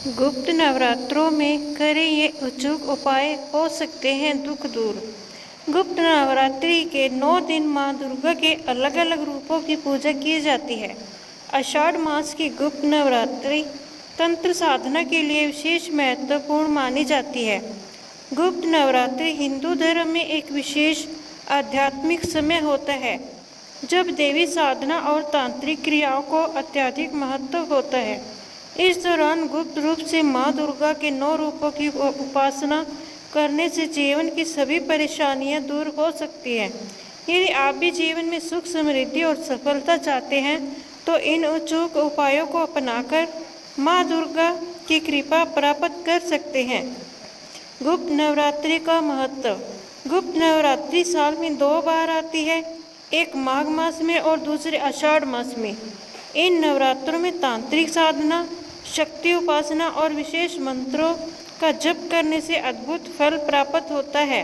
गुप्त नवरात्रों में करें ये अचूक उपाय, हो सकते हैं दुख दूर। गुप्त नवरात्रि के 9 दिन माँ दुर्गा के अलग अलग रूपों की पूजा की जाती है। आषाढ़ मास की गुप्त नवरात्रि तंत्र साधना के लिए विशेष महत्वपूर्ण मानी जाती है। गुप्त नवरात्रि हिंदू धर्म में एक विशेष आध्यात्मिक समय होता है, जब देवी साधना और तांत्रिक क्रियाओं को अत्यधिक महत्व होता है। इस दौरान गुप्त रूप से माँ दुर्गा के 9 रूपों की उपासना करने से जीवन की सभी परेशानियां दूर हो सकती हैं। यदि आप भी जीवन में सुख, समृद्धि और सफलता चाहते हैं, तो इन अचूक उपायों को अपनाकर माँ दुर्गा की कृपा प्राप्त कर सकते हैं। गुप्त नवरात्रि का महत्व। गुप्त नवरात्रि साल में 2 बार आती है, एक माघ मास में और दूसरे आषाढ़ मास में। इन नवरात्रों में तांत्रिक साधना, शक्ति उपासना और विशेष मंत्रों का जप करने से अद्भुत फल प्राप्त होता है।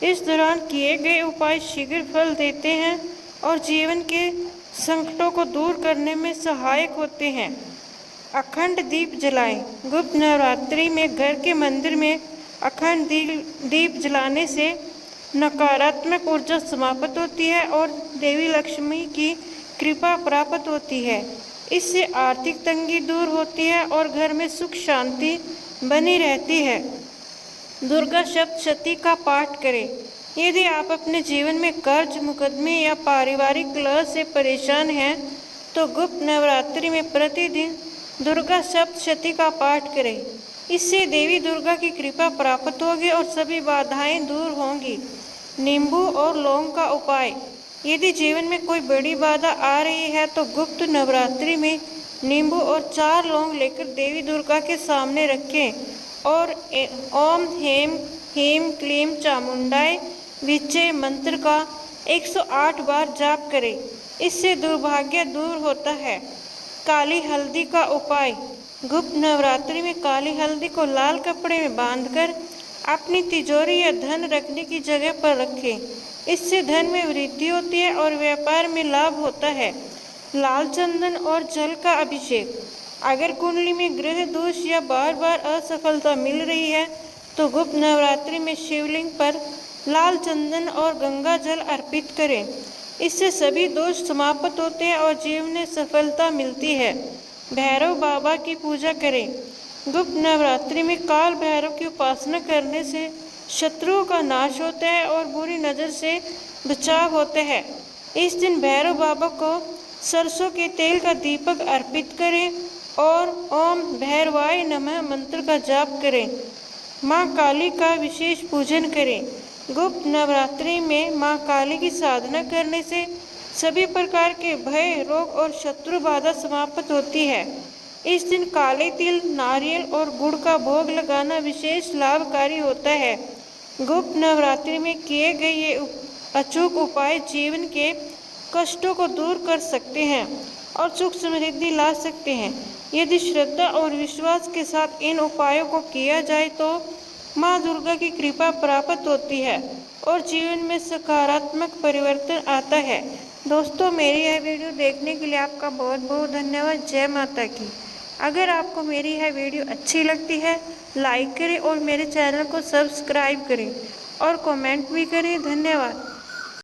इस दौरान किए गए उपाय शीघ्र फल देते हैं और जीवन के संकटों को दूर करने में सहायक होते हैं। अखंड दीप जलाएं। गुप्त नवरात्रि में घर के मंदिर में अखंड दीप जलाने से नकारात्मक ऊर्जा समाप्त होती है और देवी लक्ष्मी की कृपा प्राप्त होती है। इससे आर्थिक तंगी दूर होती है और घर में सुख शांति बनी रहती है। दुर्गा सप्तशती का पाठ करें। यदि आप अपने जीवन में कर्ज, मुकदमे या पारिवारिक कलह से परेशान हैं, तो गुप्त नवरात्रि में प्रतिदिन दुर्गा सप्तशती का पाठ करें। इससे देवी दुर्गा की कृपा प्राप्त होगी और सभी बाधाएं दूर होंगी। नींबू और लौंग का उपाय। यदि जीवन में कोई बड़ी बाधा आ रही है, तो गुप्त नवरात्रि में नींबू और 4 लौंग लेकर देवी दुर्गा के सामने रखें और ओम हेम ह्रीं क्लीं चामुंडाय विचे मंत्र का 108 बार जाप करें। इससे दुर्भाग्य दूर होता है। काली हल्दी का उपाय। गुप्त नवरात्रि में काली हल्दी को लाल कपड़े में बांधकर अपनी तिजोरी या धन रखने की जगह पर रखें। इससे धन में वृद्धि होती है और व्यापार में लाभ होता है। लाल चंदन और जल का अभिषेक। अगर कुंडली में ग्रह दोष या बार बार असफलता मिल रही है, तो गुप्त नवरात्रि में शिवलिंग पर लाल चंदन और गंगा जल अर्पित करें। इससे सभी दोष समाप्त होते हैं और जीवन में सफलता मिलती है। भैरव बाबा की पूजा करें। गुप्त नवरात्रि में काल भैरव की उपासना करने से शत्रुओं का नाश होता है और बुरी नज़र से बचाव होता है। इस दिन भैरव बाबा को सरसों के तेल का दीपक अर्पित करें और ओम भैरवाय नमः मंत्र का जाप करें। माँ काली का विशेष पूजन करें। गुप्त नवरात्रि में माँ काली की साधना करने से सभी प्रकार के भय, रोग और शत्रु बाधा समाप्त होती है। इस दिन काले तिल, नारियल और गुड़ का भोग लगाना विशेष लाभकारी होता है। गुप्त नवरात्रि में किए गए ये अचूक उपाय जीवन के कष्टों को दूर कर सकते हैं और सुख समृद्धि ला सकते हैं। यदि श्रद्धा और विश्वास के साथ इन उपायों को किया जाए, तो माँ दुर्गा की कृपा प्राप्त होती है और जीवन में सकारात्मक परिवर्तन आता है। दोस्तों, मेरी यह वीडियो देखने के लिए आपका बहुत बहुत धन्यवाद। जय माता की। अगर आपको मेरी यह वीडियो अच्छी लगती है, लाइक करें और मेरे चैनल को सब्सक्राइब करें और कमेंट भी करें। धन्यवाद।